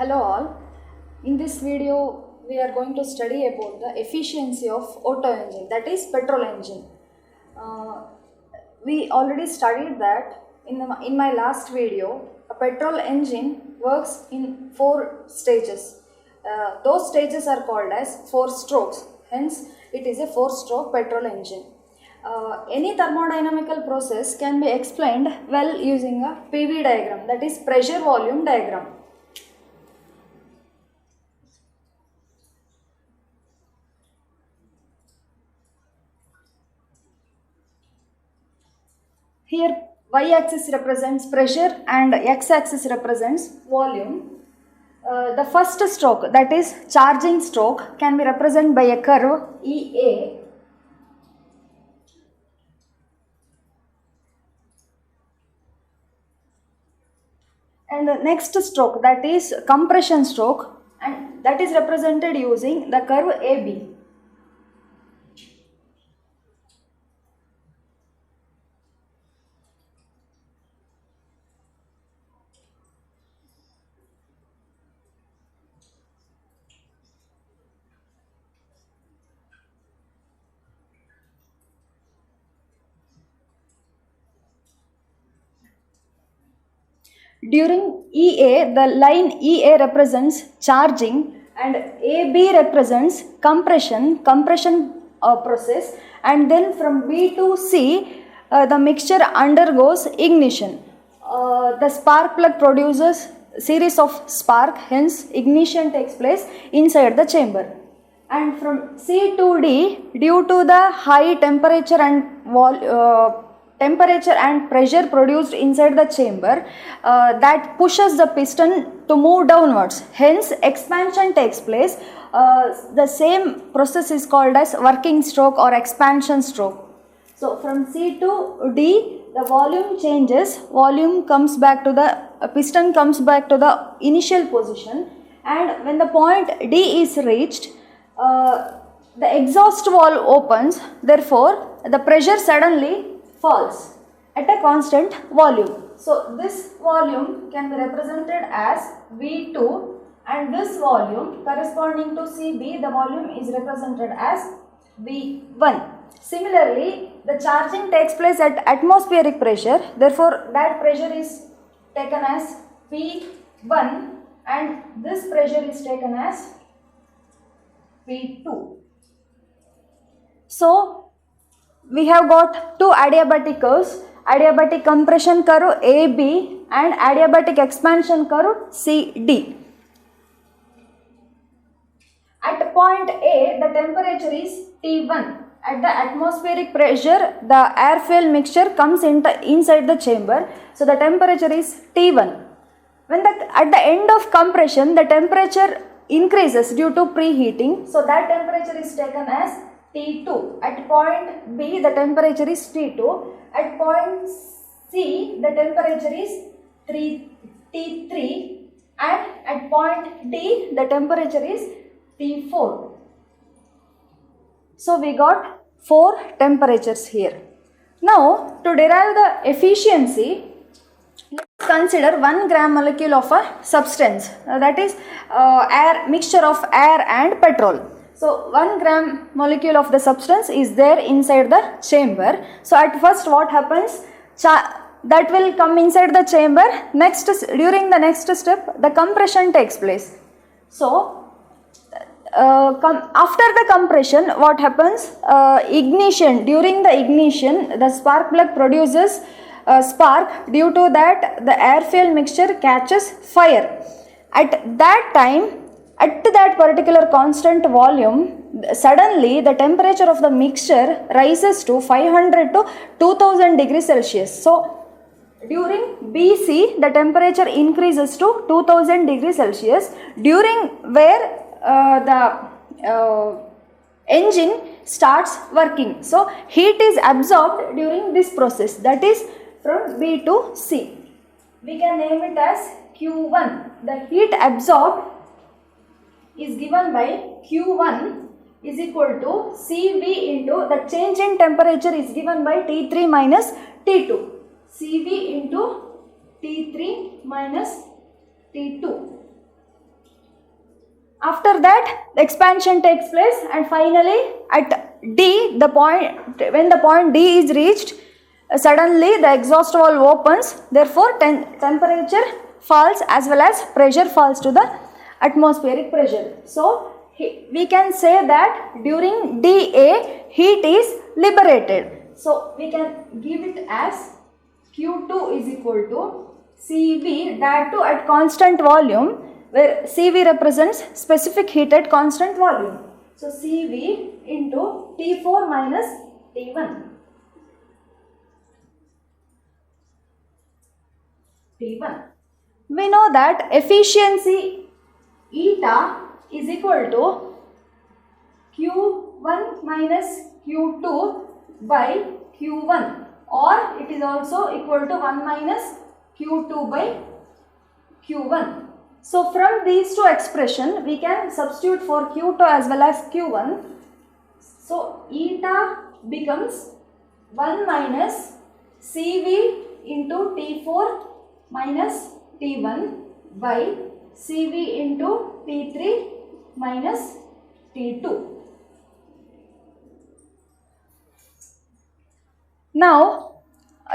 Hello all. In this video we are going to study about the efficiency of auto engine, that is petrol engine. We already studied that in my last video. A petrol engine works in 4 stages. Those stages are called as 4 strokes. Hence it is a 4-stroke petrol engine. Any thermodynamical process can be explained well using a PV diagram, that is pressure volume diagram. Here y-axis represents pressure and x-axis represents volume. The first stroke, that is charging stroke, can be represented by a curve EA. And the next stroke, that is compression stroke, and that is represented using the curve AB. During EA, the line EA represents charging and AB represents compression process, and then from B to C the mixture undergoes ignition. The spark plug produces series of spark, hence ignition takes place inside the chamber. And from C to D, due to the high temperature and pressure produced inside the chamber, that pushes the piston to move downwards, hence expansion takes place. The same process is called as working stroke or expansion stroke. So from C to D, the volume changes, piston comes back to the initial position, and when the point D is reached, the exhaust valve opens, therefore the pressure suddenly falls at a constant volume. So this volume can be represented as V2, and this volume corresponding to CB, the volume is represented as V1. Similarly, the charging takes place at atmospheric pressure, therefore that pressure is taken as P1 and this pressure is taken as P2. So we have got 2 adiabatic curves, adiabatic compression curve AB and adiabatic expansion curve CD. At point A, the temperature is T1. At the atmospheric pressure, the air-fuel mixture comes inside the chamber, so the temperature is T1. At the end of compression, the temperature increases due to preheating, so that temperature is taken as T2. At point B, the temperature is T2. At point C, the temperature is T3, and at point D, the temperature is T4. So we got 4 temperatures here. Now to derive the efficiency, let's consider 1 gram molecule of a substance, that is mixture of air and petrol. So 1 gram molecule of the substance is there inside the chamber. So at first what happens? That will come inside the chamber. During the next step, the compression takes place. So after the compression, what happens? Ignition. During the ignition, the spark plug produces spark. Due to that, the air-fuel mixture catches fire. At that time, at that particular constant volume, suddenly the temperature of the mixture rises to 500 to 2000 degrees Celsius. So during BC, the temperature increases to 2000 degrees Celsius, during where the engine starts working. So heat is absorbed during this process, that is from B to C. We can name it as Q1. The heat absorbed is given by Q1 is equal to CV into the change in temperature is given by T3 minus T2. CV into T3 minus T2. After that, the expansion takes place, and finally at D, the point, when the point D is reached, suddenly the exhaust valve opens, therefore temperature falls as well as pressure falls to the atmospheric pressure. So we can say that during dA, heat is liberated. So we can give it as Q2 is equal to CV, that too at constant volume, where CV represents specific heat at constant volume. So CV into T4 minus T1. T1. We know that efficiency eta is equal to Q1 minus Q2 by Q1, or it is also equal to 1 minus Q2 by Q1. So from these two expressions, we can substitute for Q2 as well as Q1. So eta becomes 1 minus CV into T4 minus T1 by CV into T3 minus T2. Now,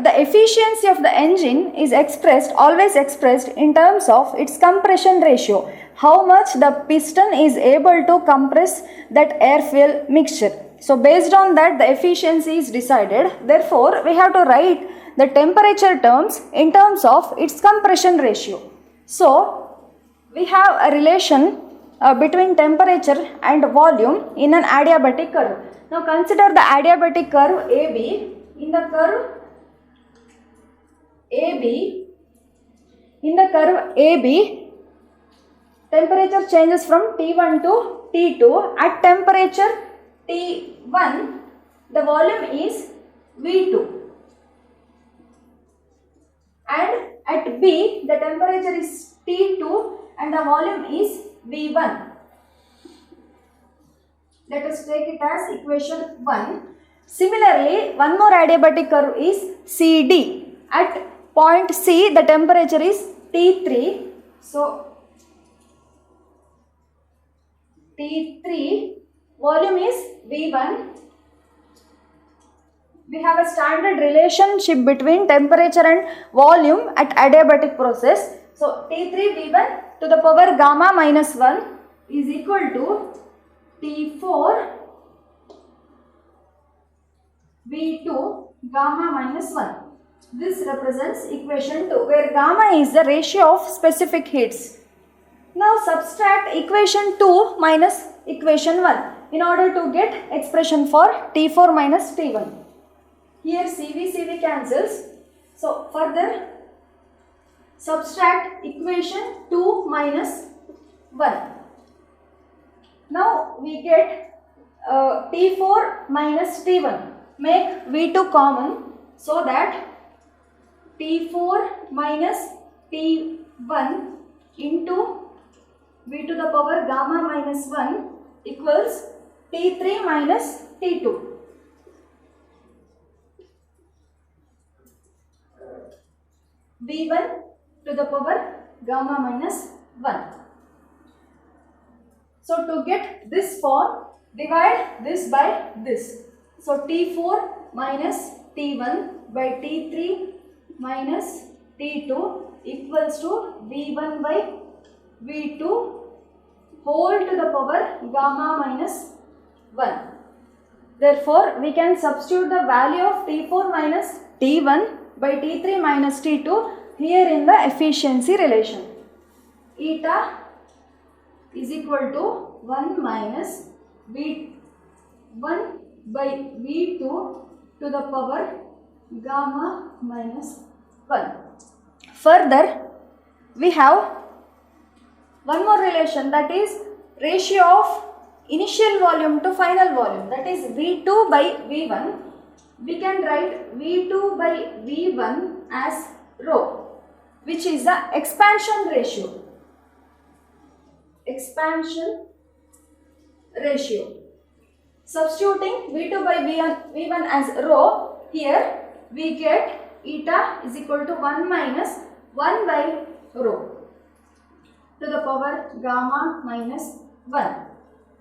the efficiency of the engine is always expressed in terms of its compression ratio, how much the piston is able to compress that air-fuel mixture. So based on that, the efficiency is decided. Therefore, we have to write the temperature terms in terms of its compression ratio. So we have a relation between temperature and volume in an adiabatic curve. Now consider the adiabatic curve AB. In the curve AB, temperature changes from T1 to T2. At temperature T1, the volume is V2. And at B, the temperature is T2 and the volume is V1. Let us take it as equation 1. Similarly, one more adiabatic curve is CD. At point C, the temperature is T3. So, T3, volume is V1. We have a standard relationship between temperature and volume at adiabatic process. So, T3 V1 to the power gamma minus 1 is equal to T4 V2 gamma minus 1. This represents equation 2, where gamma is the ratio of specific heats. Now subtract equation 2 minus equation 1 in order to get expression for T4 minus T1. Here CV cancels. So further subtract equation 2 minus 1. Now we get T4 minus T1. Make V2 common so that T4 minus T1 into V to the power gamma minus 1 equals T3 minus T2. V1 to the power gamma minus 1. So to get this form, divide this by this. So T4 minus T1 by T3 minus T2 equals to V1 by V2 whole to the power gamma minus 1. Therefore, we can substitute the value of T4 minus T1 by T3 minus T2 here in the efficiency relation. Eta is equal to 1 minus V1 by V2 to the power gamma minus 1. Further, we have one more relation, that is ratio of initial volume to final volume, that is V2 by V1. We can write V2 by V1 as rho, which is the expansion ratio. Expansion ratio. Substituting V2 by V1 as rho, here we get eta is equal to 1 minus 1 by rho to the power gamma minus 1.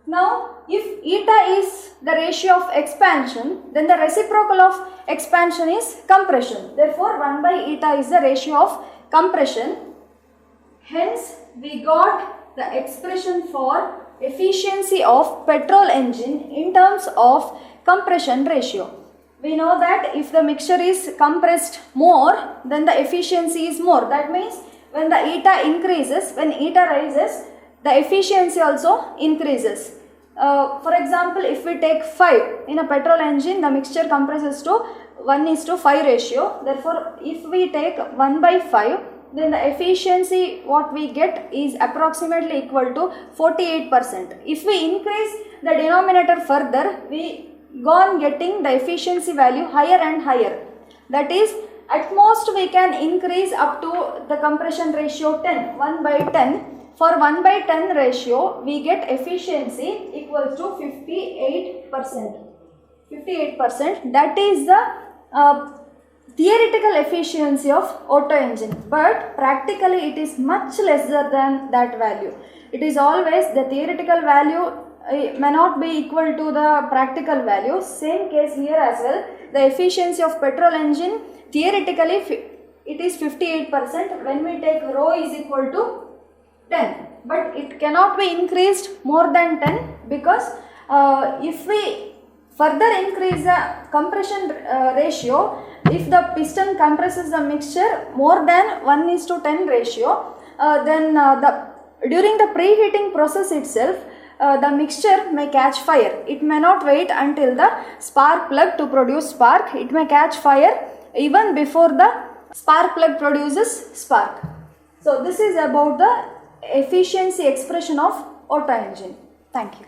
Now, if eta is the ratio of expansion, then the reciprocal of expansion is compression. Therefore, 1 by eta is the ratio of compression. Hence, we got the expression for efficiency of petrol engine in terms of compression ratio. We know that if the mixture is compressed more, then the efficiency is more. That means when the eta increases, when eta rises, the efficiency also increases. For example, if we take 5 in a petrol engine, the mixture compresses to 1:5 ratio. Therefore, if we take 1 by 5, then the efficiency what we get is approximately equal to 48%. If we increase the denominator further, we go on getting the efficiency value higher and higher. That is, at most we can increase up to the compression ratio 10, 1 by 10. For 1 by 10 ratio, we get efficiency equals to 58%. 58%, that is the theoretical efficiency of Otto engine, but practically it is much lesser than that value. It is always the theoretical value may not be equal to the practical value. Same case here as well. The efficiency of petrol engine theoretically it is 58% when we take rho is equal to 10, but it cannot be increased more than 10 because if we further increase the compression ratio, if the piston compresses the mixture more than 1:10 ratio, then during the preheating process itself, the mixture may catch fire. It may not wait until the spark plug to produce spark. It may catch fire even before the spark plug produces spark. So this is about the efficiency expression of Otto engine. Thank you.